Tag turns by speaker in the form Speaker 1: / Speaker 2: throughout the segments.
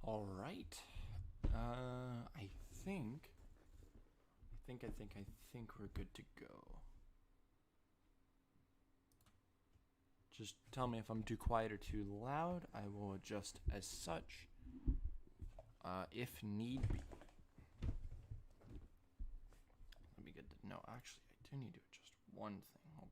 Speaker 1: All right. I think we're good to go. Just tell me if I'm too quiet or too loud. I will adjust as such, if need be. Let me get to, no, actually, I do need to adjust one thing. Hold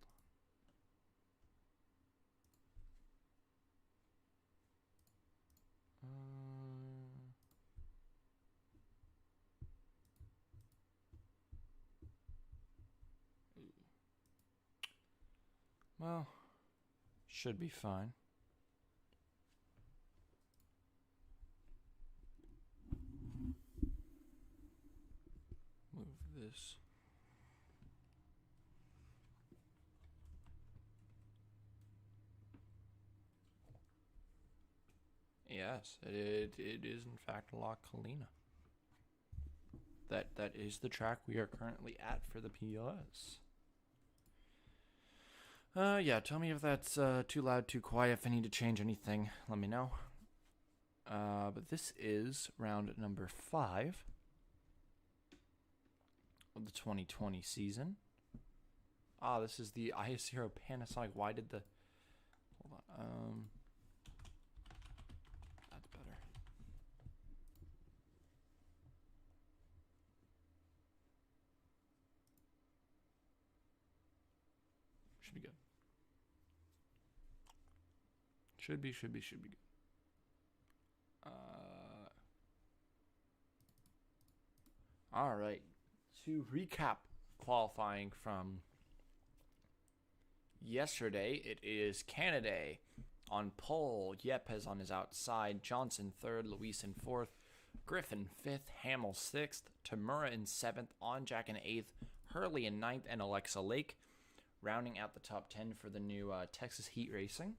Speaker 1: on. Well, should be fine. Move this. Yes, it is in fact La Colina. That is the track we are currently at for the PLS. Yeah, tell me if that's too loud, too quiet. If I need to change anything, let me know. But this is round number 5 of the 2020 season. This is the ISCRO Panasonic. Why did the... Hold on. That's better. Should be good. Should be good. All right. To recap qualifying from yesterday, it is Canada on pole. Yepes on his outside. Johnson third. Luis in fourth. Griffin fifth. Hamill sixth. Tamura in seventh. Onjack in eighth. Hurley in ninth. And Alexa Lake rounding out the top 10 for the new Texas Heat Racing.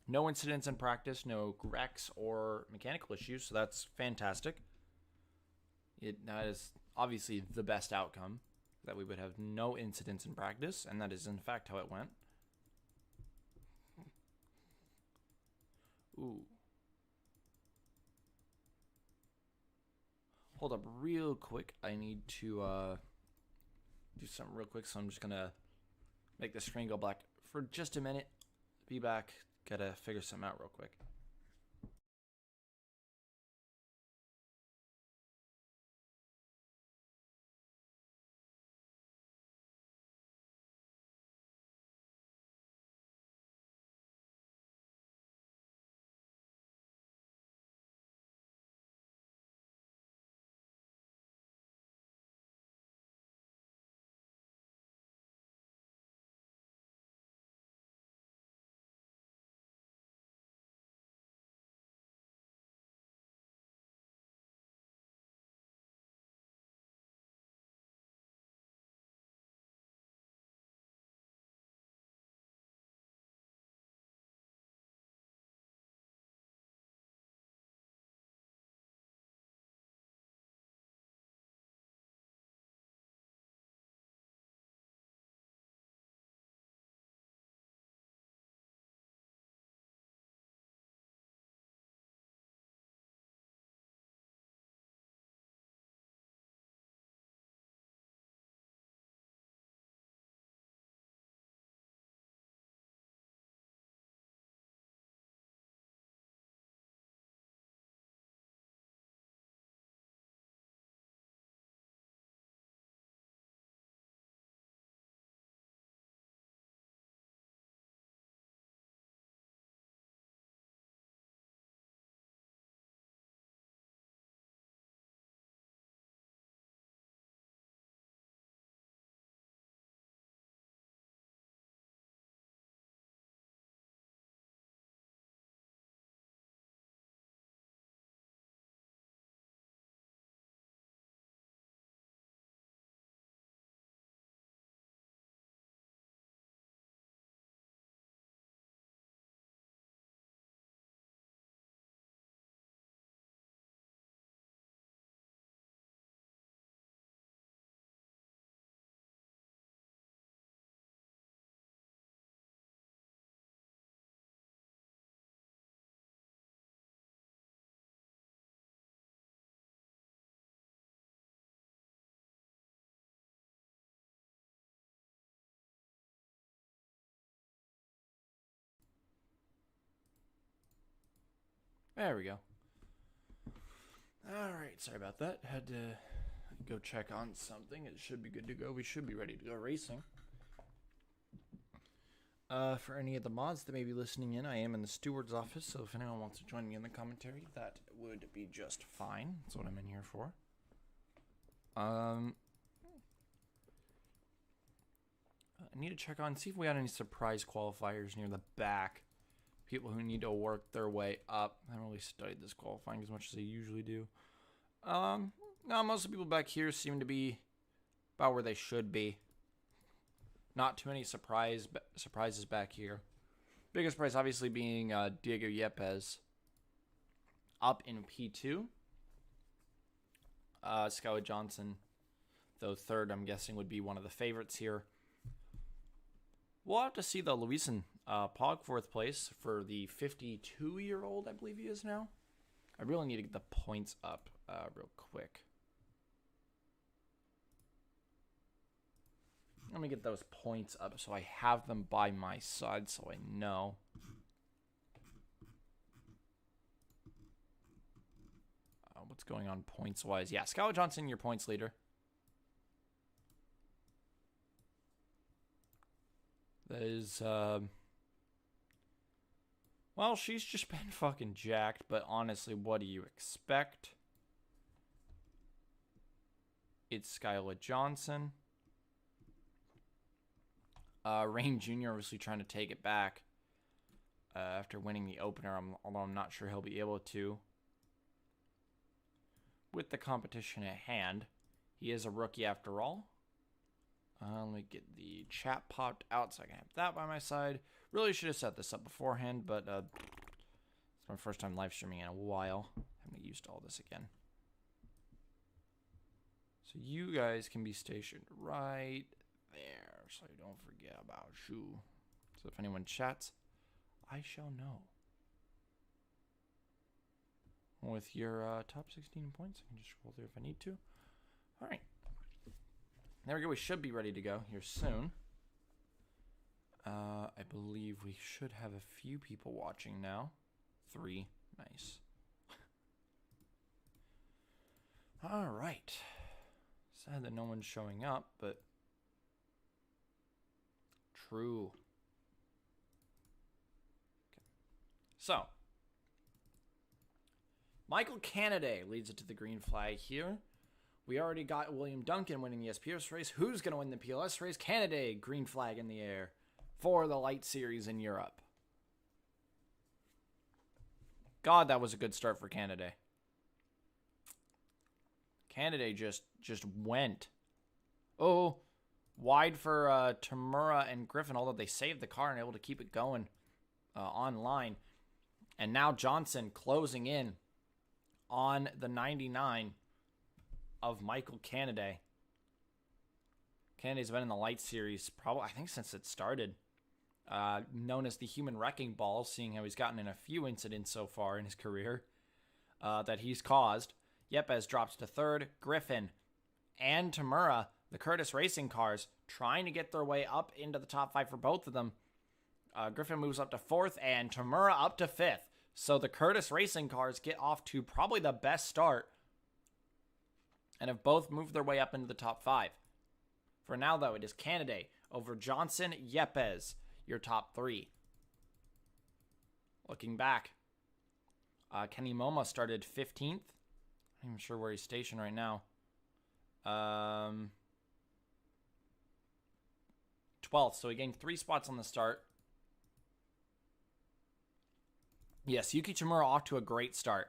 Speaker 1: No incidents in practice, no wrecks or mechanical issues, so that's fantastic. That is obviously the best outcome, that we would have no incidents in practice, and that is in fact how it went. Ooh. Hold up real quick. I need to do something real quick, so I'm just going to make the screen go black for just a minute. Be back. Gotta figure something out real quick. There we go. All right, sorry about that. Had to go check on something. It should be good to go. We should be ready to go racing. For any of the mods that may be listening in, I am in the steward's office, so if anyone wants to join me in the commentary, that would be just fine. That's what I'm in here for. I need to check on, see if we had any surprise qualifiers near the back. People who need to work their way up. I haven't really studied this qualifying as much as I usually do. No, most of the people back here seem to be about where they should be. Not too many surprises back here. Biggest surprise obviously being Diego Yepes up in P2. Skylar Johnson, though third, I'm guessing would be one of the favorites here. We'll have to see the Luisen Pog fourth place for the 52-year-old, I believe he is now. I really need to get the points up real quick. Let me get those points up so I have them by my side so I know. What's going on points-wise? Yeah, Skylar Johnson, your points leader. That is, well, she's just been fucking jacked, but honestly, what do you expect? It's Skylar Johnson. Rain Jr. obviously trying to take it back after winning the opener, although I'm not sure he'll be able to. With the competition at hand, he is a rookie after all. Let me get the chat popped out so I can have that by my side. Really should have set this up beforehand, but it's my first time live streaming in a while. I'm going to get used to all this again. So you guys can be stationed right there, so you don't forget about you. So if anyone chats, I shall know. With your top 16 points, I can just scroll through if I need to. All right. There we go. We should be ready to go here soon. I believe we should have a few people watching now. 3. Nice. All right. Sad that no one's showing up, but true. Okay. So, Michael Canaday leads it to the green flag here. We already got William Duncan winning the SPS race. Who's going to win the PLS race? Canaday, green flag in the air for the light series in Europe. God, that was a good start for Canaday. Canaday just went. Oh, wide for Tamura and Griffin, although they saved the car and able to keep it going online. And now Johnson closing in on the 99 of Michael Canaday. Canaday's been in the light series probably, I think, since it started. Known as the Human Wrecking Ball, seeing how he's gotten in a few incidents so far in his career that he's caused. Yepes drops to third. Griffin and Tamura, the Curtis Racing cars, trying to get their way up into the top 5 for both of them. Griffin moves up to 4th and Tamura up to 5th. So the Curtis Racing cars get off to probably the best start and have both moved their way up into the top 5. For now, though, it is Canaday over Johnson, Yepes, your top 3. Looking back, Kenny Momo started 15th. I'm not even sure where he's stationed right now. 12th, so he gained 3 spots on the start. Yes, Yuki Tamura off to a great start.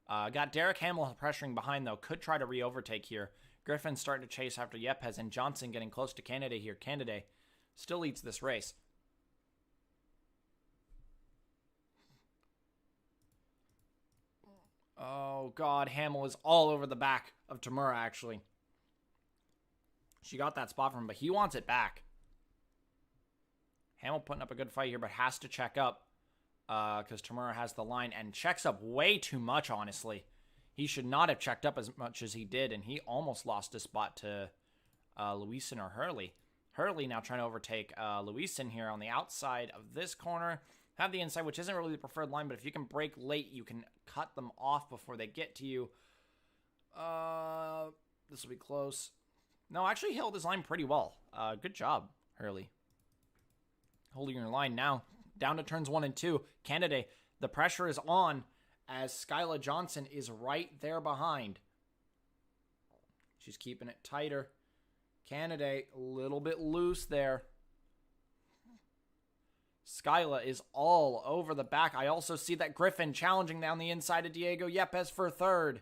Speaker 1: Got Derek Hamill pressuring behind, though. Could try to re-overtake here. Griffin starting to chase after Yepes, and Johnson getting close to Canaday here. Canaday still leads this race. Oh, God. Hamill is all over the back of Tamura, actually. She got that spot from him, but he wants it back. Hamill putting up a good fight here, but has to check up. Because Tamura has the line and checks up way too much, honestly. He should not have checked up as much as he did, and he almost lost his spot to Luisen or Hurley. Hurley now trying to overtake Luisen here on the outside of this corner. have the inside, which isn't really the preferred line, but if you can break late, you can cut them off before they get to you. This will be close. No, actually he held his line pretty well. Good job, Hurley. Holding your line now. Down to turns 1 and 2. Candidate, the pressure is on as Skyla Johnson is right there behind. She's keeping it tighter. Candidate, a little bit loose there. Skyla is all over the back. I also see that Griffin challenging down the inside of Diego Yepes for third.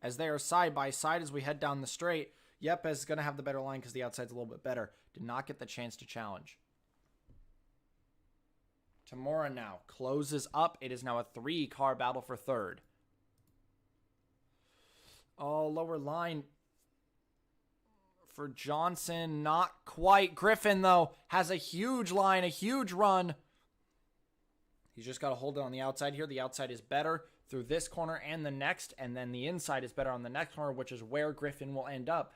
Speaker 1: As they are side by side as we head down the straight, Yepes is going to have the better line because the outside's a little bit better. Did not get the chance to challenge. Tamura now closes up. It is now a 3-car battle for third. Oh, lower line for Johnson. Not quite. Griffin, though, has a huge line, a huge run. He's just got to hold it on the outside here. The outside is better through this corner and the next, and then the inside is better on the next corner, which is where Griffin will end up.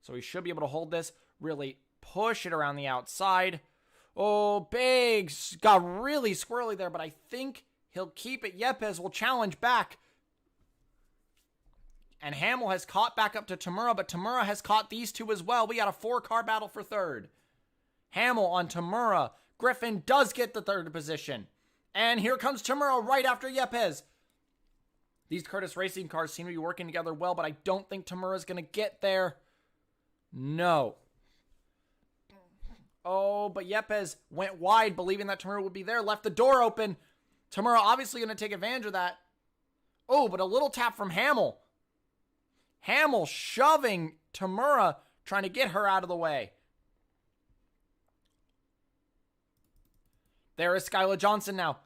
Speaker 1: So he should be able to hold this, really push it around the outside. Oh, big. Got really squirrely there, but I think he'll keep it. Yepes will challenge back. And Hamill has caught back up to Tamura, but Tamura has caught these two as well. We got a 4-car battle for third. Hamill on Tamura. Griffin does get the third position. And here comes Tamura right after Yepes. These Curtis Racing cars seem to be working together well, but I don't think Tamura's going to get there. No. Oh, but Yepes went wide, believing that Tamura would be there, left the door open. Tamura obviously going to take advantage of that. Oh, but a little tap from Hamill. Hamill shoving Tamura, trying to get her out of the way. There is Skyla Johnson now.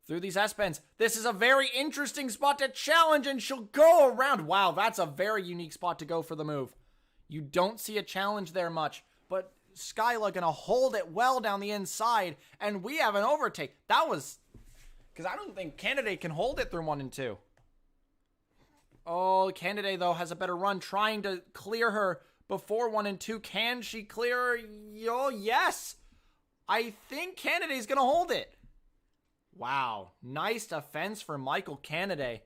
Speaker 1: Through these S-bends. This is a very interesting spot to challenge, and she'll go around. Wow, that's a very unique spot to go for the move. You don't see a challenge there much, but Skyla gonna hold it well down the inside, and we have an overtake. That was, because I don't think Candidate can hold it through 1 and 2. Oh, Candidate, though, has a better run, trying to clear her before 1 and 2. Can she clear her? Oh, yes. I think Candidate's gonna hold it. Wow, nice defense for Michael Candidate.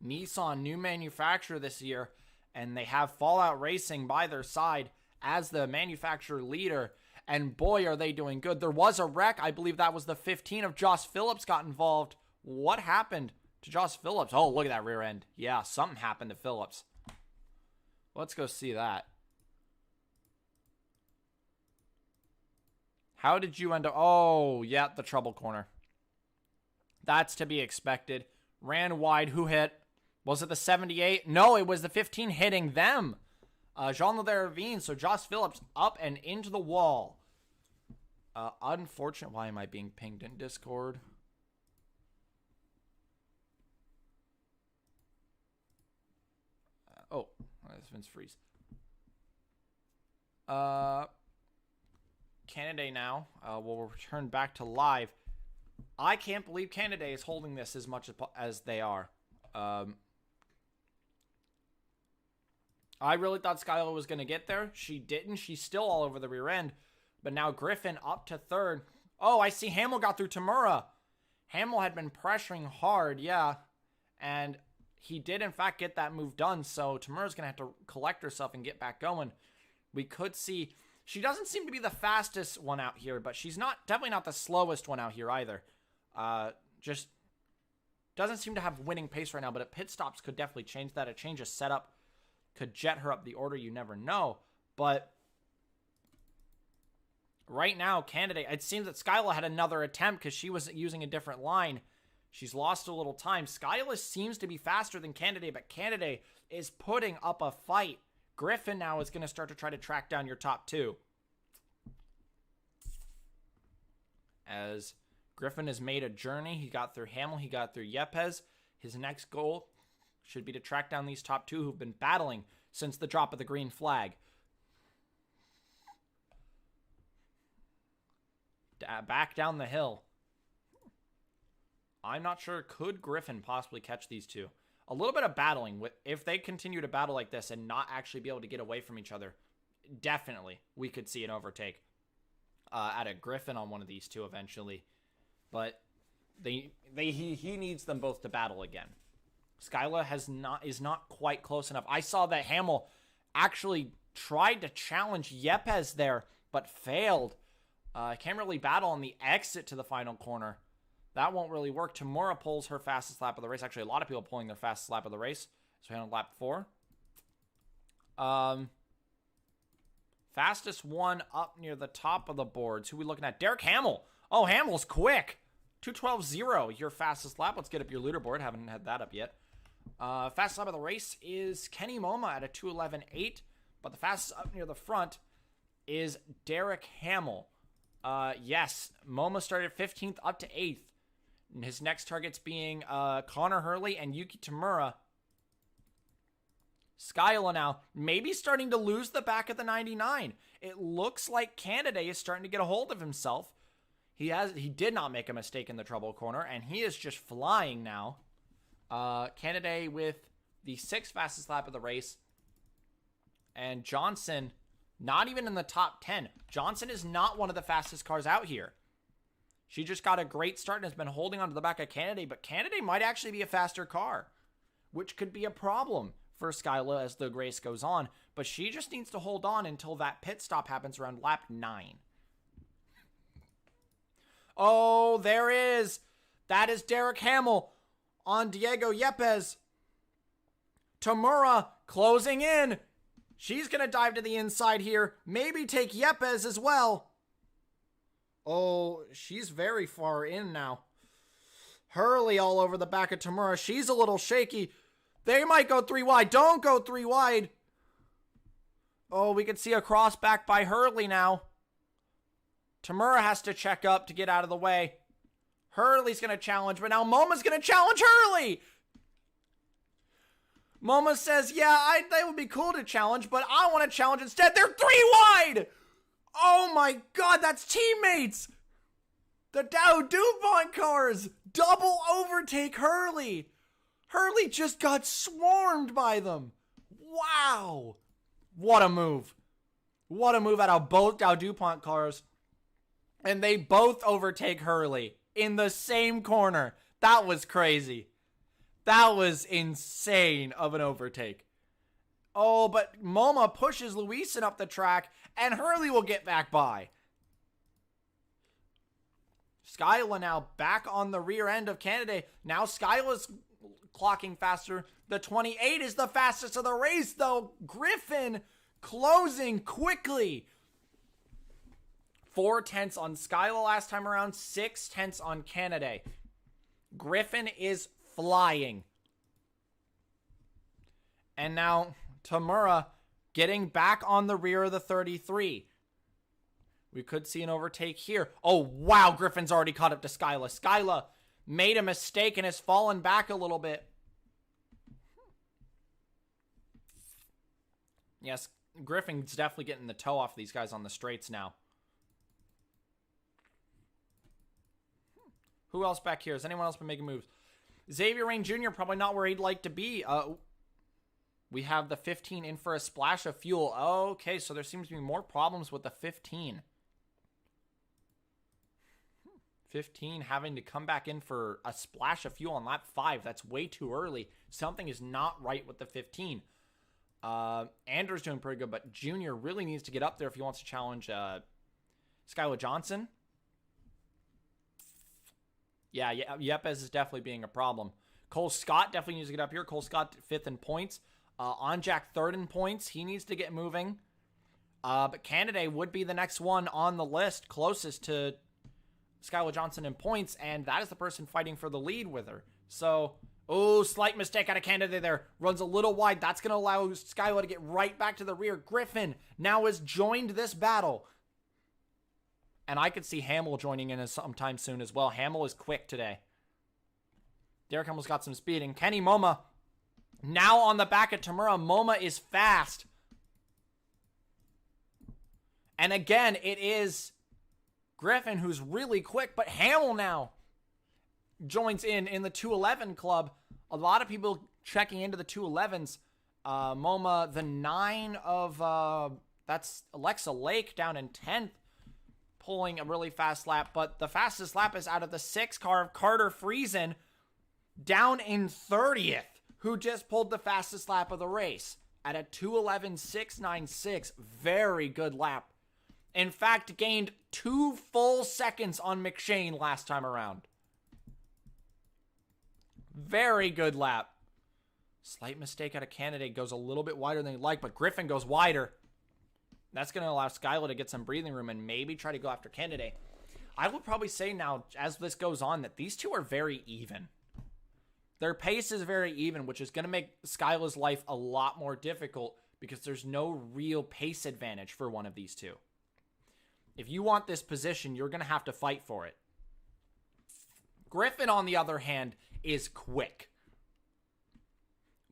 Speaker 1: Nissan, new manufacturer this year, and they have Fallout Racing by their side as the manufacturer leader, and boy, are they doing good. There was a wreck. I believe that was the 15 of Joss Phillips got involved. What happened to Joss Phillips? Oh, look at that rear end. Yeah, something happened to Phillips. Let's go see that. How did you end up? Oh, yeah, the trouble corner. That's to be expected. Ran wide. Who hit? Was it the 78? No, it was the 15 hitting them. Jean-Laverne Ravine. So Joss Phillips up and into the wall. Unfortunate. Why am I being pinged in Discord? Oh, this one's freeze. Candidate now will return back to live. I can't believe Candidate is holding this as much as they are. I really thought Skyla was going to get there. She didn't. She's still all over the rear end. But now Griffin up to third. Oh, I see Hamill got through Tamura. Hamill had been pressuring hard, yeah. And he did, in fact, get that move done. So Tamura's going to have to collect herself and get back going. We could see... She doesn't seem to be the fastest one out here, but she's definitely not the slowest one out here either. Just doesn't seem to have winning pace right now, but at pit stops could definitely change that. A change of setup could jet her up the order. You never know. But right now, Candidate, it seems that Skyla had another attempt because she was using a different line. She's lost a little time. Skyla seems to be faster than Candidate, but Candidate is putting up a fight. Griffin now is going to start to try to track down your top two. As Griffin has made a journey. He got through Hamill. He got through Yepes. His next goal should be to track down these top two who've been battling since the drop of the green flag. Back down the hill. I'm not sure. Could Griffin possibly catch these two? A little bit of battling. If they continue to battle like this and not actually be able to get away from each other, definitely we could see an overtake at a Griffin on one of these two eventually. But he needs them both to battle again. Skyla is not quite close enough. I saw that Hamill actually tried to challenge Yepes there, but failed. Can't really battle on the exit to the final corner. That won't really work. Tamura pulls her fastest lap of the race. Actually, a lot of people pulling their fastest lap of the race. So we're on lap 4. Fastest one up near the top of the boards. Who are we looking at? Derek Hamill. Oh, Hamill's quick. 2:12.0, your fastest lap. Let's get up your leaderboard. Haven't had that up yet. Fastest lap of the race is Kenny Moma at a 2:11.8. But the fastest up near the front is Derek Hamill. Yes, Moma started 15th up to 8th. And his next targets being Connor Hurley and Yuki Tamura. Skyla now maybe starting to lose the back of the 99. It looks like Canada is starting to get a hold of himself. He did not make a mistake in the trouble corner, and he is just flying now. Canada with the 6th fastest lap of the race. And Johnson, not even in the top 10. Johnson is not one of the fastest cars out here. She just got a great start and has been holding on to the back of Canada, but Canada might actually be a faster car, which could be a problem for Skyla as the race goes on. But she just needs to hold on until that pit stop happens around lap 9. Oh, there is. That is Derek Hamill on Diego Yepes. Tamura closing in. She's going to dive to the inside here. Maybe take Yepes as well. Oh, she's very far in now. Hurley all over the back of Tamura. She's a little shaky. They might go 3 wide. Don't go 3 wide. Oh, we can see a cross back by Hurley now. Tamura has to check up to get out of the way. Hurley's going to challenge, but now Moma's going to challenge Hurley. Moma says, yeah, that would be cool to challenge, but I want to challenge instead. They're 3 wide. Oh my God, that's teammates. The Dow DuPont cars double overtake Hurley. Hurley just got swarmed by them. Wow. What a move. What a move out of both Dow DuPont cars. And they both overtake Hurley in the same corner. That was crazy. That was insane of an overtake. Oh, but Moma pushes Luisin up the track, and Hurley will get back by. Skyla now back on the rear end of Canada. Now Skyla's clocking faster. The 28 is the fastest of the race, though. Griffin closing quickly. 4 tenths on Skyla last time around, 6 tenths on Canada. Griffin is flying. And now Tamura getting back on the rear of the 33. We could see an overtake here. Oh, wow, Griffin's already caught up to Skyla. Skyla made a mistake and has fallen back a little bit. Yes, Griffin's definitely getting the toe off these guys on the straights now. Who else back here? Has anyone else been making moves? Xavier Rain Jr. probably not where he'd like to be. We have the 15 in for a splash of fuel. Okay, so there seems to be more problems with the 15. 15 having to come back in for a splash of fuel on lap 5. That's way too early. Something is not right with the 15. Andrew's doing pretty good, but Junior really needs to get up there if he wants to challenge Skylar Johnson. Yeah, Yepes is definitely being a problem. Cole Scott definitely needs to get up here. Cole Scott 5th in points. Onjack 3rd in points. He needs to get moving. But Canada would be the next one on the list closest to Skylar Johnson in points, and that is the person fighting for the lead with her. So, oh, slight mistake out of Canada there. Runs a little wide. That's going to allow Skylar to get right back to the rear. Griffin now has joined this battle. And I could see Hamill joining in sometime soon as well. Hamill is quick today. Derek Hamill's got some speed. And Kenny Moma now on the back of Tamura. Moma is fast. And again, it is Griffin who's really quick. But Hamill now joins in the 211 club. A lot of people checking into the 211s. Moma, the 9 of That's Alexa Lake down in 10th, pulling a really fast lap. But the fastest lap is out of the 6 car of Carter Friesen, down in 30th, who just pulled the fastest lap of the race at a 2:11.696. Very good lap. In fact, gained 2 full seconds on McShane last time around. Very good lap. Slight mistake out of Candidate. Goes a little bit wider than you'd like, but Griffin goes wider. That's going to allow Skylar to get some breathing room and maybe try to go after Candidate. I would probably say now, as this goes on, that these two are very even. Their pace is very even, which is going to make Skylar's life a lot more difficult because there's no real pace advantage for one of these two. If you want this position, you're going to have to fight for it. Griffin, on the other hand, is quick.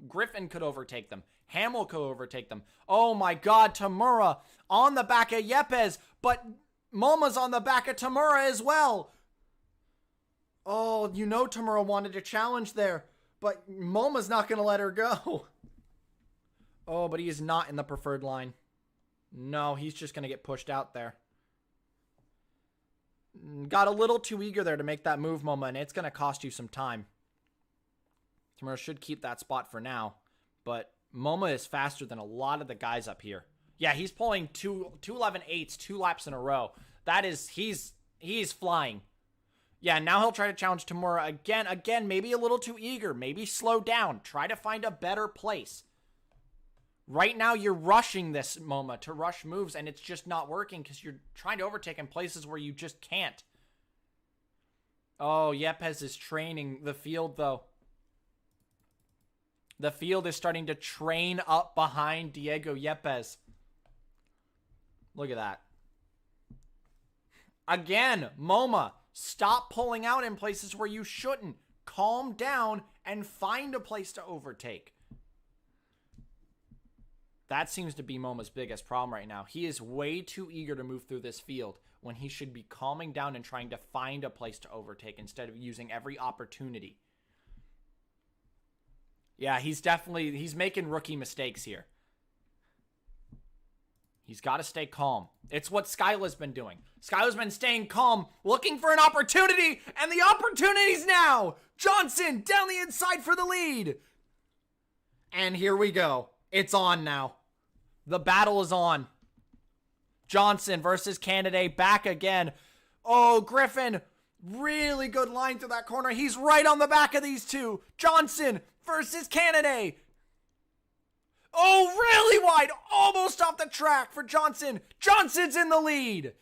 Speaker 1: Griffin could overtake them. Hamill could overtake them. Oh my God, Tamura on the back of Yepes, but Moma's on the back of Tamura as well. Oh, you know Tamura wanted to challenge there, but Moma's not going to let her go. Oh, but he is not in the preferred line. No, he's just going to get pushed out there. Got a little too eager there to make that move, Moma, and it's going to cost you some time. Tamura should keep that spot for now, but Moma is faster than a lot of the guys up here. Yeah, he's pulling 2:11.8s 2 laps in a row. That is, he's flying. Yeah, now he'll try to challenge Tamura again. Again, maybe a little too eager. Maybe slow down. Try to find a better place. Right now, you're rushing this Moma to rush moves, and it's just not working because you're trying to overtake in places where you just can't. Oh, Yepes is training the field, though. The field is starting to train up behind Diego Yepes. Look at that. Again, Moma, stop pulling out in places where you shouldn't. Calm down and find a place to overtake. That seems to be Moma's biggest problem right now. He is way too eager to move through this field when he should be calming down and trying to find a place to overtake instead of using every opportunity. Yeah, he's making rookie mistakes here. He's got to stay calm. It's what Skyla's been doing. Skyla's been staying calm, looking for an opportunity, and the opportunity's now! Johnson down the inside for the lead! And here we go. It's on now. The battle is on. Johnson versus Candidate back again. Oh, Griffin, really good line through that corner. He's right on the back of these two. Johnson versus Candidate. Oh, really wide. Almost off the track for Johnson. Johnson's in the lead.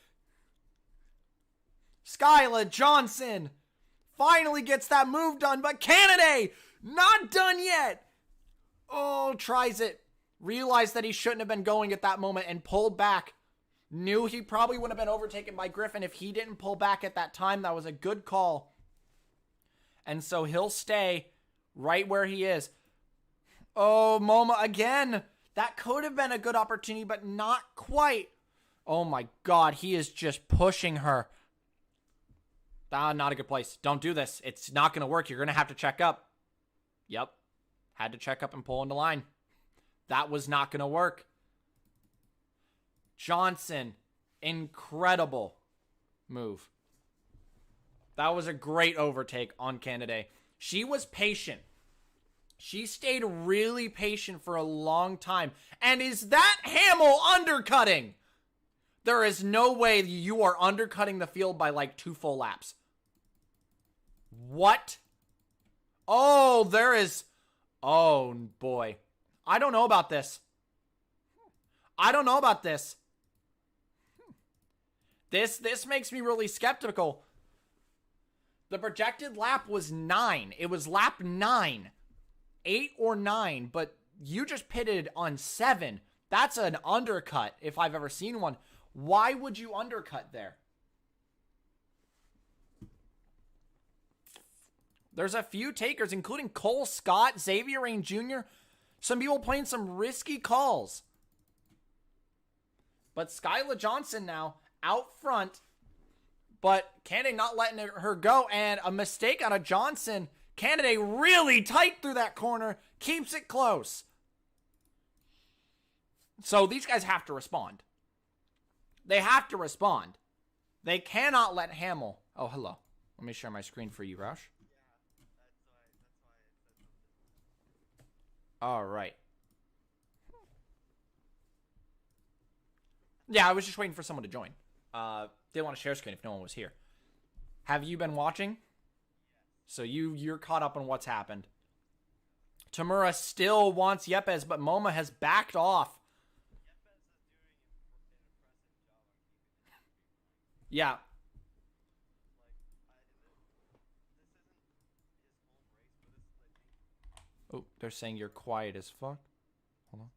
Speaker 1: Skyla Johnson finally gets that move done, but Candidate not done yet. Oh, tries it. Realized that he shouldn't have been going at that moment and pulled back. Knew he probably would have been overtaken by Griffin if he didn't pull back at that time. That was a good call. And so he'll stay right where he is. Oh, Moma again. That could have been a good opportunity, but not quite. Oh my God, he is just pushing her. Not a good place. Don't do this. It's not going to work. You're going to have to check up. Yep. Had to check up and pull into line. That was not going to work. Johnson, incredible move. That was a great overtake on Candidate. She was patient. She stayed really patient for a long time. And is that Hamill undercutting? There is no way you are undercutting the field by like 2 full laps. What? Oh, there is... Oh, boy. I don't know about this. This makes me really skeptical. The projected lap was 9. It was lap 9. 8 or 9, but you just pitted on 7. That's an undercut if I've ever seen one. Why would you undercut there? There's a few takers, including Cole Scott, Xavier Rain Jr., some people playing some risky calls. But Skyla Johnson now out front, but Candidate not letting her go, and a mistake out of Johnson. Candidate really tight through that corner, keeps it close. So these guys have to respond. They have to respond. They cannot let Hamill. Oh, hello. Let me share my screen for you, Roush. All right. Yeah, I was just waiting for someone to join. Didn't want to share screen if no one was here. Have you been watching? So you're caught up on what's happened. Tamura still wants Yepes, but Moma has backed off. Yeah. Oh, they're saying you're quiet as fuck. Hold on.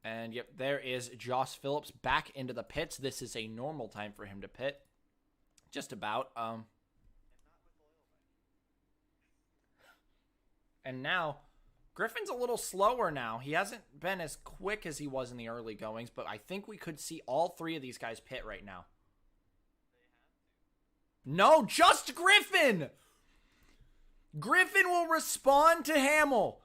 Speaker 1: And yep, there is Joss Phillips back into the pits. This is a normal time for him to pit. Just about. And now, Griffin's a little slower now. He hasn't been as quick as he was in the early goings, but I think we could see all three of these guys pit right now. No, just Griffin! Griffin will respond to Hamill.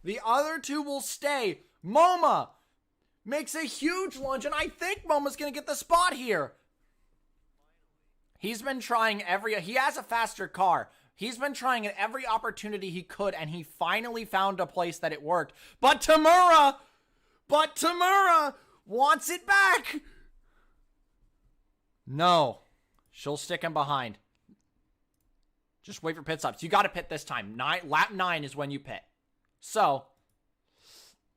Speaker 1: The other two will stay. Moma makes a huge lunge, and I think Moma's going to get the spot here. He's been trying he has a faster car. He's been trying at every opportunity he could, and he finally found a place that it worked. But Tamura wants it back. No, she'll stick him behind. Just wait for pit stops. You got to pit this time. Lap 9 is when you pit. So,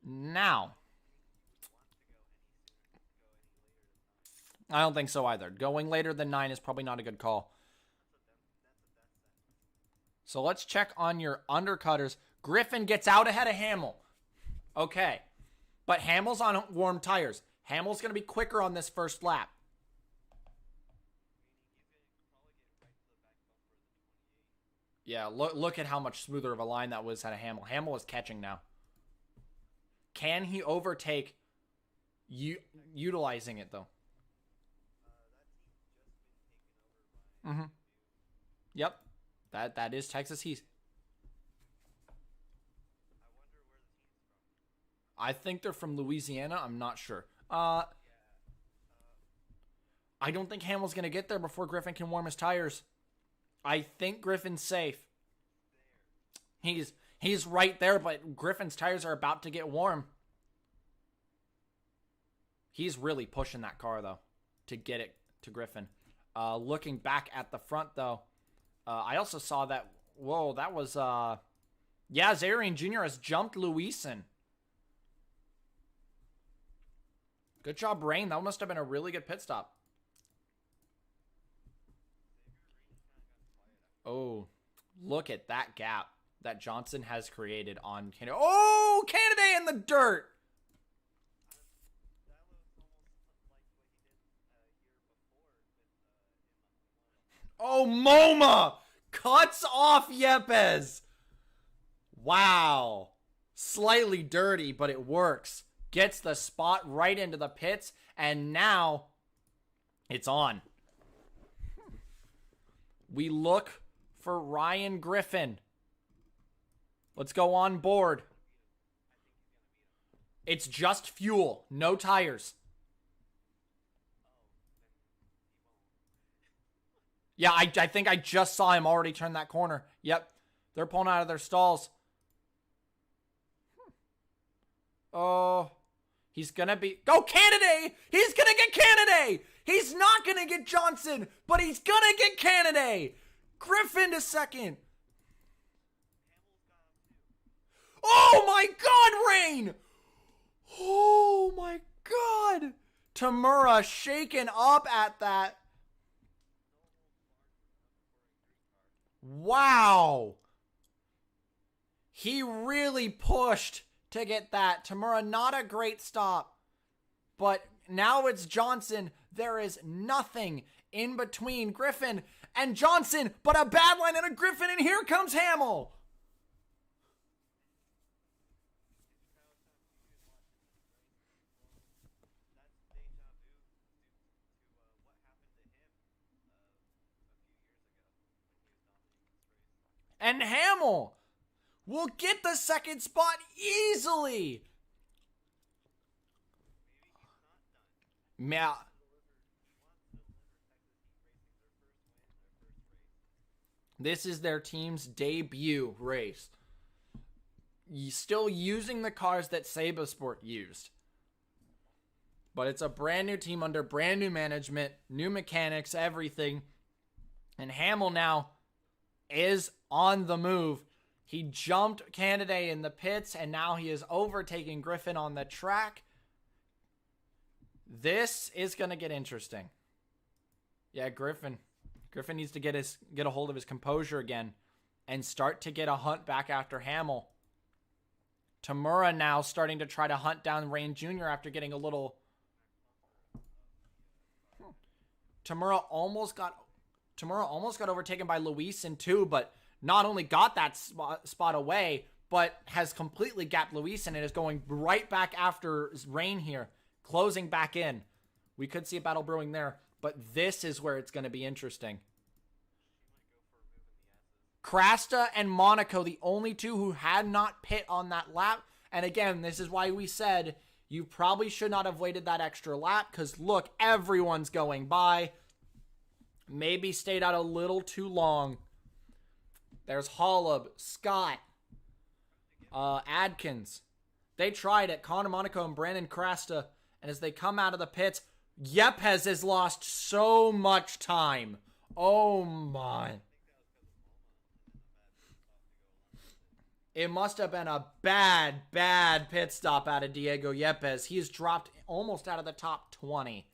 Speaker 1: now, I don't think so either. Going later than 9 is probably not a good call. So let's check on your undercutters. Griffin gets out ahead of Hamill. Okay. But Hamill's on warm tires. Hamill's going to be quicker on this first lap. Yeah, look at how much smoother of a line that was out of Hamill. Hamill is catching now. Can he overtake utilizing it, though? Mm-hmm. Yep. That is Texas Heat. I think they're from Louisiana. I'm not sure. I don't think Hamill's going to get there before Griffin can warm his tires. I think Griffin's safe. He's right there, but Griffin's tires are about to get warm. He's really pushing that car, though, to get it to Griffin. Looking back at the front, though, I also saw that, whoa, that was, yeah, Zarian Jr. has jumped Luisen. Good job, Rain. That must have been a really good pit stop. Oh, look at that gap that Johnson has created on Canada. Oh, Canada in the dirt. Oh, Moma cuts off Yepes. Wow. Slightly dirty, but it works. Gets the spot right into the pits, and now it's on. We look for Ryan Griffin. Let's go on board. It's just fuel, no tires. Yeah, I think I just saw him already turn that corner. Yep, they're pulling out of their stalls. Oh, he's going to be... Go Canada! He's going to get Canada! He's not going to get Johnson, but he's going to get Canada! Griffin to second. Oh my God, Rain! Oh my God! Tamura shaken up at that. Wow. He really pushed to get that. Tamura, not a great stop. But now it's Johnson. There is nothing in between Griffin and Johnson, but a bad line and a Griffin, and here comes Hamill. And Hamill will get the second spot easily. Yeah. This is their team's debut race. Still using the cars that Sabasport used. But it's a brand new team under brand new management, new mechanics, everything. And Hamill now is on the move. He jumped Canada in the pits, and now he is overtaking Griffin on the track. This is going to get interesting. Yeah, Griffin needs to get a hold of his composure again and start to get a hunt back after Hamill. Tamura now starting to try to hunt down Rain Jr. after getting a little... Tamura almost got overtaken by Luis in two, but not only got that spot away, but has completely gapped Luis and is going right back after Rain here, closing back in. We could see a battle brewing there, but this is where it's going to be interesting. Krasta and Monaco, the only two who had not pit on that lap. And again, this is why we said you probably should not have waited that extra lap, because look, everyone's going by. Maybe stayed out a little too long. There's Hollub, Scott, Adkins. They tried it. Connor Monaco and Brandon Krasta. And as they come out of the pits, Yepes has lost so much time. Oh my. It must have been a bad pit stop out of Diego Yepes. He's dropped almost out of the top 20.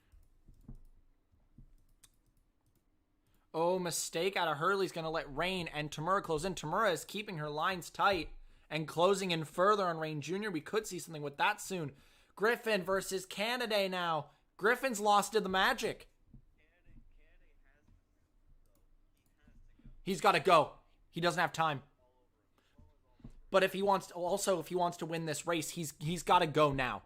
Speaker 1: Oh, mistake out of Hurley's going to let Rain and Tamura close in. Tamura is keeping her lines tight and closing in further on Rain Jr. We could see something with that soon. Griffin versus Canada now. Griffin's lost to the magic. He's got to go. He doesn't have time. But if he wants to win this race, he's got to go now.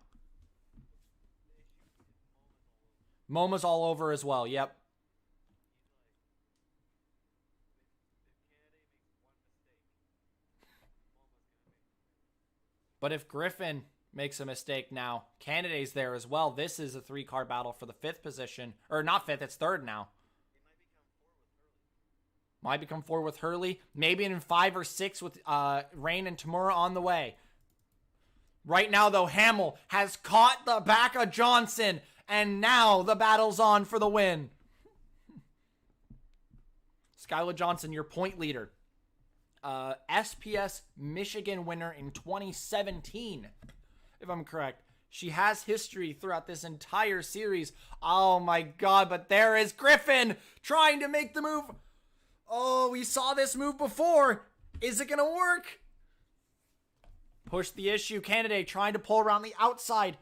Speaker 1: MoMA's all over as well. Yep. But if Griffin makes a mistake now, Canada's there as well. This is a 3-car battle for the 5th position. Or not 5th, it's 3rd now. Might become 4 with Hurley. Maybe in 5 or 6 with Rain and Tamura on the way. Right now, though, Hamill has caught the back of Johnson. And now the battle's on for the win. Skylar Johnson, your point leader. SPS Michigan winner in 2017, if I'm correct. She has history throughout this entire series. Oh my god, but there is Griffin trying to make the move. Oh, we saw this move before. Is it going to work? Push the issue. Canada trying to pull around the outside.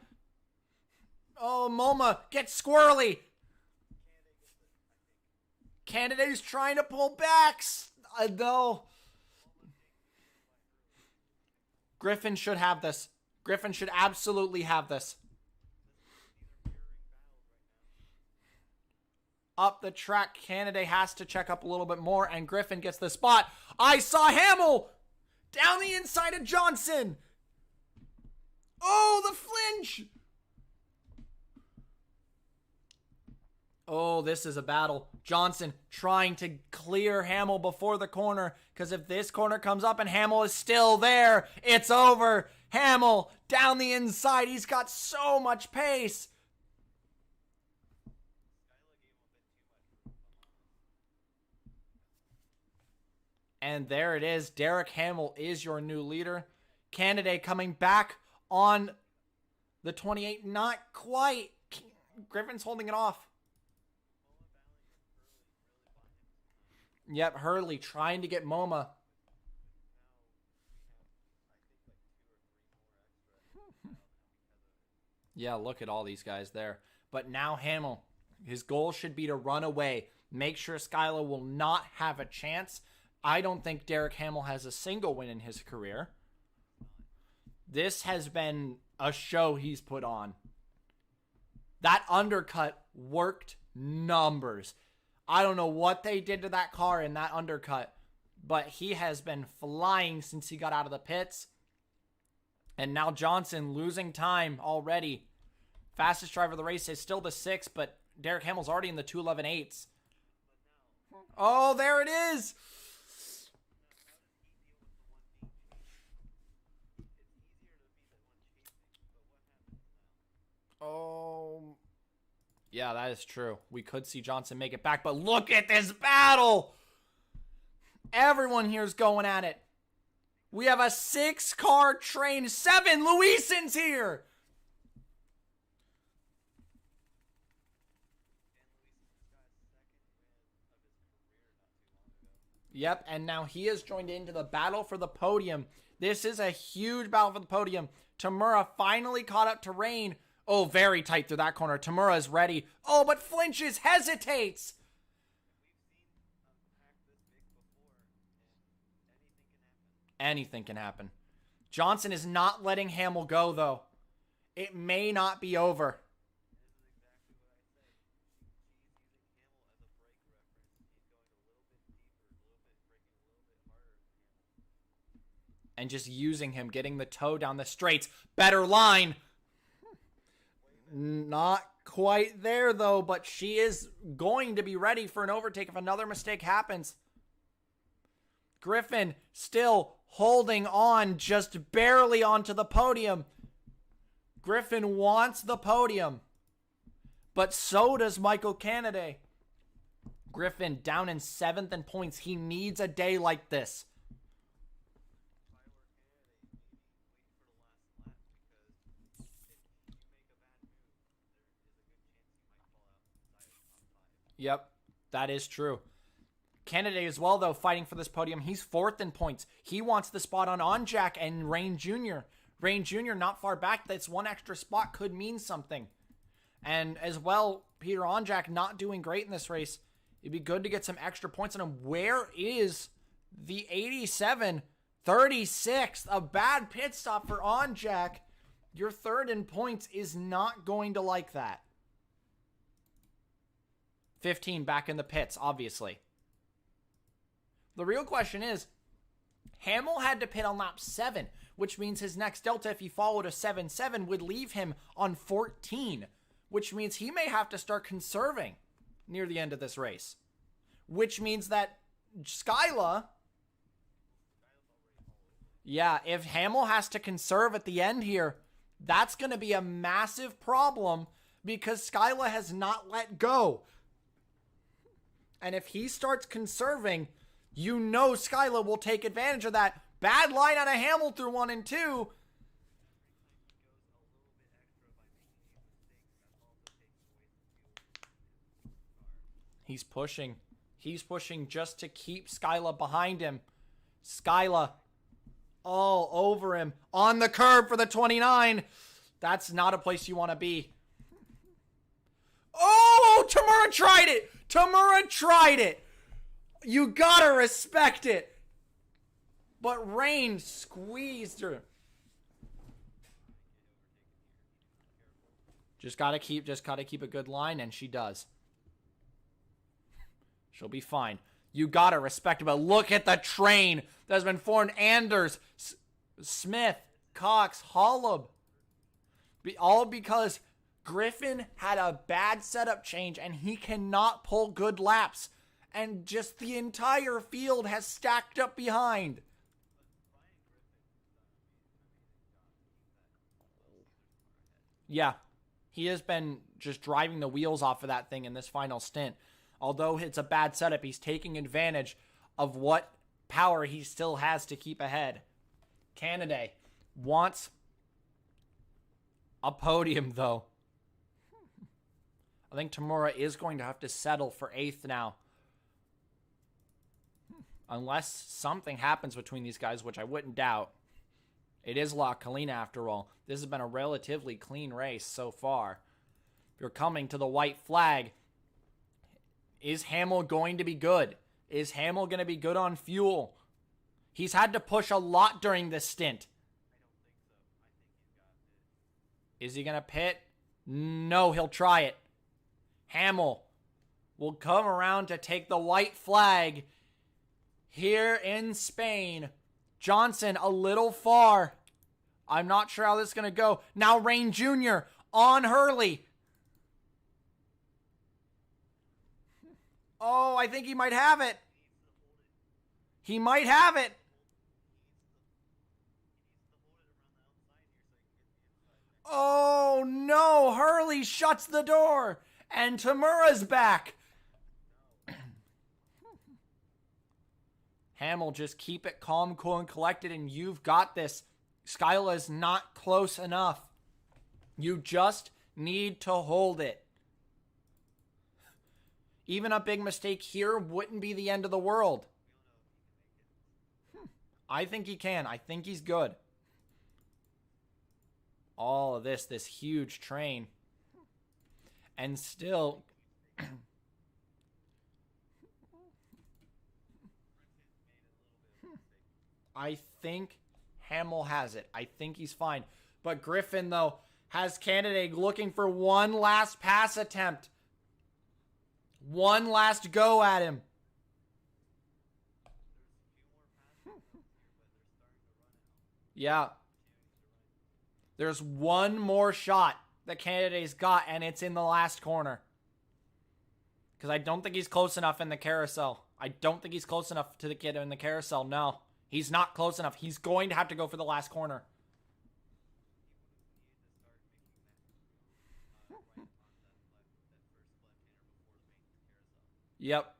Speaker 1: Oh, MoMA gets squirrely. Canada's trying to pull back. No. Griffin should have this. Griffin should absolutely have this. Up the track, Canada has to check up a little bit more, and Griffin gets the spot. I saw Hamill down the inside of Johnson. Oh, the flinch. Oh, this is a battle. Johnson trying to clear Hamill before the corner, because if this corner comes up and Hamill is still there, it's over. Hamill down the inside. He's got so much pace. And there it is. Derek Hamill is your new leader. Canada coming back on the 28. Not quite. Griffin's holding it off. Yep, Hurley trying to get MoMA. Yeah, look at all these guys there. But now Hamill, his goal should be to run away. Make sure Skylar will not have a chance. I don't think Derek Hamill has a single win in his career. This has been a show he's put on. That undercut worked numbers. I don't know what they did to that car in that undercut, but he has been flying since he got out of the pits. And now Johnson losing time already. Fastest driver of the race is still the 6, but Derek Hamill's already in the 2:11.8s. Oh, there it is! Oh, yeah, that is true. We could see Johnson make it back, but look at this battle! Everyone here is going at it. We have a 6-car train. 7, Luisen's here! Yep, and now he has joined into the battle for the podium. This is a huge battle for the podium. Tamura finally caught up to Rain. Oh, very tight through that corner. Tamura is ready. Oh, but flinches, hesitates. Anything can happen. Johnson is not letting Hamill go, though. It may not be over. And just using him, getting the toe down the straights. Better line. Not quite there, though, but she is going to be ready for an overtake if another mistake happens. Griffin still holding on just barely onto the podium. Griffin wants the podium, but so does Michael Canaday. Griffin down in 7th in points. He needs a day like this. Yep, that is true. Canaday as well, though, fighting for this podium. He's 4th in points. He wants the spot on Onjak and Rain Jr. Rain Jr. not far back. That's one extra spot could mean something. And as well, Peter Onjak not doing great in this race. It'd be good to get some extra points on him. Where is the 87? 36th. A bad pit stop for Onjak. Your 3rd in points is not going to like that. 15 back in the pits, obviously. The real question is, Hamill had to pit on lap 7, which means his next delta, if he followed a 7-7, would leave him on 14, which means he may have to start conserving near the end of this race, which means that Skyla, yeah, if Hamill has to conserve at the end here, that's going to be a massive problem because Skyla has not let go. And if he starts conserving, you know Skyla will take advantage of that. Bad line out of Hamill through 1 and 2. He's pushing. He's pushing just to keep Skyla behind him. Skyla all over him. On the curb for the 29. That's not a place you want to be. Oh, Tamura tried it. Tamura tried it. You gotta respect it. But Rain squeezed her. Just gotta keep a good line, and she does. She'll be fine. You gotta respect it, but look at the train that has been formed. Anders, Smith, Cox, Holub. All because Griffin had a bad setup change, and he cannot pull good laps. And just the entire field has stacked up behind. Yeah, he has been just driving the wheels off of that thing in this final stint. Although it's a bad setup, he's taking advantage of what power he still has to keep ahead. Canaday wants a podium, though. I think Tamura is going to have to settle for 8th now. Unless something happens between these guys, which I wouldn't doubt. It is La Colina, after all. This has been a relatively clean race so far. If you're coming to the white flag, is Hamill going to be good? Is Hamill going to be good on fuel? He's had to push a lot during this stint. Is he going to pit? No, he'll try it. Hamill will come around to take the white flag. here in Spain. Johnson a little far. I'm not sure how this is going to go. Now Rain Jr. on Hurley. Oh, I think he might have it. He might have it. Oh, no. Hurley shuts the door. And Tamura's back. Hamill, just keep it calm, cool, and collected, and you've got this. Skyla's not close enough. You just need to hold it. Even a big mistake here wouldn't be the end of the world. I think he can. I think he's good. All of this huge train. And still... I think Hamill has it. I think he's fine. But Griffin, though, has Candidate looking for one last pass attempt. One last go at him. Yeah. There's one more shot that Candidate's got, and it's in the last corner. Because I don't think he's close enough in the carousel. I don't think he's close enough to the kid in the carousel. No. He's not close enough. He's going to have to go for the last corner. Yep.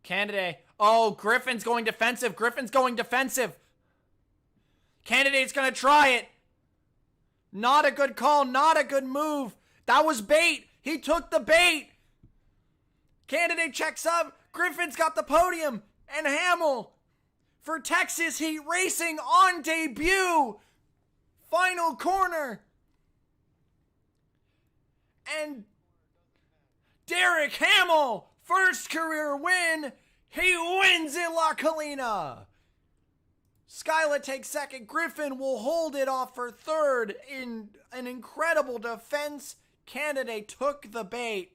Speaker 1: Candidate. Oh, Griffin's going defensive. Griffin's going defensive. Candidate's going to try it. Not a good call. Not a good move. That was bait. He took the bait. Candidate checks up. Griffin's got the podium. And Hamill for Texas Heat Racing on debut. Final corner. And Derek Hamill, first career win. He wins in La Colina. Skyla takes second. Griffin will hold it off for third in an incredible defense. Candidate took the bait.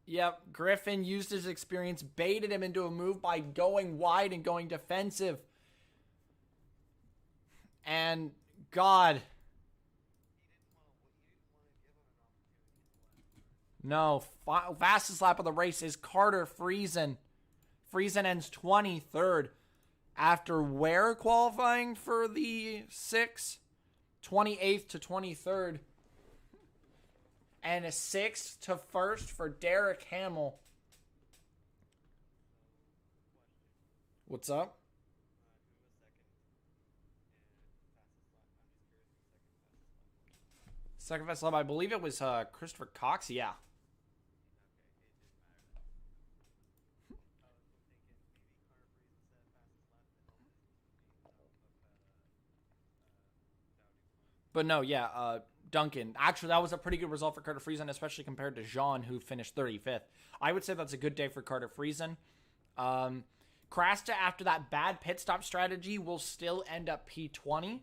Speaker 1: Yep, Griffin used his experience, baited him into a move by going wide and going defensive. And, God. No, fastest lap of the race is Carter Friesen. Friesen ends 23rd after where qualifying for the 6? 28th to 23rd. And a 6th to 1st for Derek Hamill. What's up? Second fastest lap, I believe it was Christopher Cox. Yeah. But no, yeah, Duncan. Actually, that was a pretty good result for Carter Friesen, especially compared to Jean, who finished 35th. I would say that's a good day for Carter Friesen. Krasta, after that bad pit stop strategy, will still end up P20.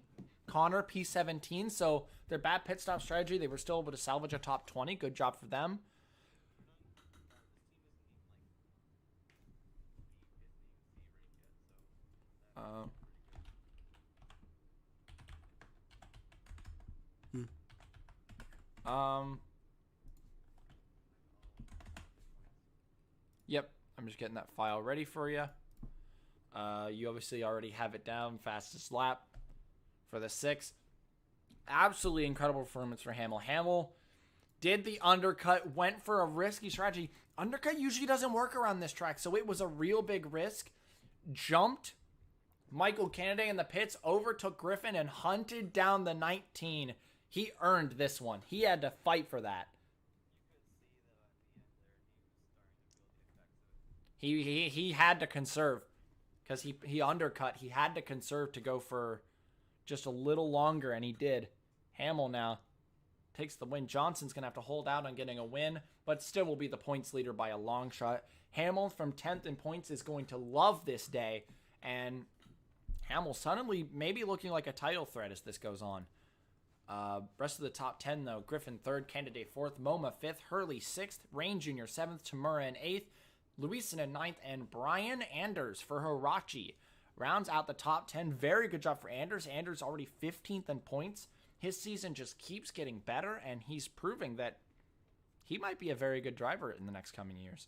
Speaker 1: Connor, P17. So their bad pit stop strategy, they were still able to salvage a top 20. Good job for them. Yep, I'm just getting that file ready for you. You obviously already have it down. Fastest lap for the 6th. Absolutely incredible performance for Hamill. Hamill did the undercut, went for a risky strategy. Undercut usually doesn't work around this track, so it was a real big risk. Jumped Michael Candidate in the pits, overtook Griffin, and hunted down the 19. He earned this one. He had to fight for that. He had to conserve because he undercut. He had to conserve to go for just a little longer, and he did. Hamill now takes the win. Johnson's going to have to hold out on getting a win, but still will be the points leader by a long shot. Hamill from 10th in points is going to love this day, and Hamill suddenly maybe looking like a title threat as this goes on. Rest of the top 10, though. Griffin 3rd, Candidate 4th, MoMA 5th, Hurley 6th, Rain Jr. 7th, Tamura in 8th, Luis in ninth, and Brian Anders for Hirachi rounds out the top 10. Very good job for Anders. Anders already 15th in points. His season just keeps getting better, and he's proving that he might be a very good driver in the next coming years.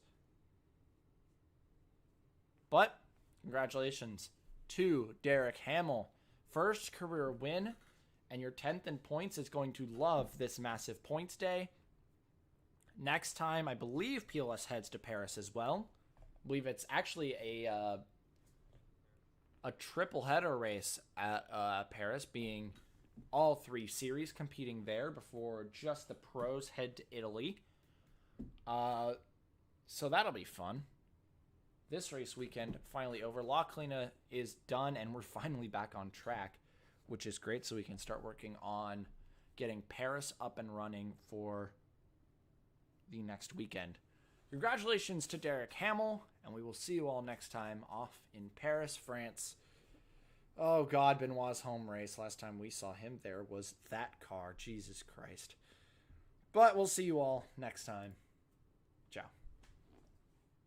Speaker 1: But congratulations to Derek Hamill. First career win, and your 10th in points is going to love this massive points day. Next time, I believe PLS heads to Paris as well. I believe it's actually a triple header race at Paris, being all 3 series competing there before just the pros head to Italy. So that'll be fun. This race weekend finally over. Colina is done, and we're finally back on track, which is great, so we can start working on getting Paris up and running for the next weekend. Congratulations to Derek Hamill, and we will see you all next time off in Paris, France. Oh God, Benoit's home race. Last time we saw him there was that car. Jesus Christ. But we'll see you all next time.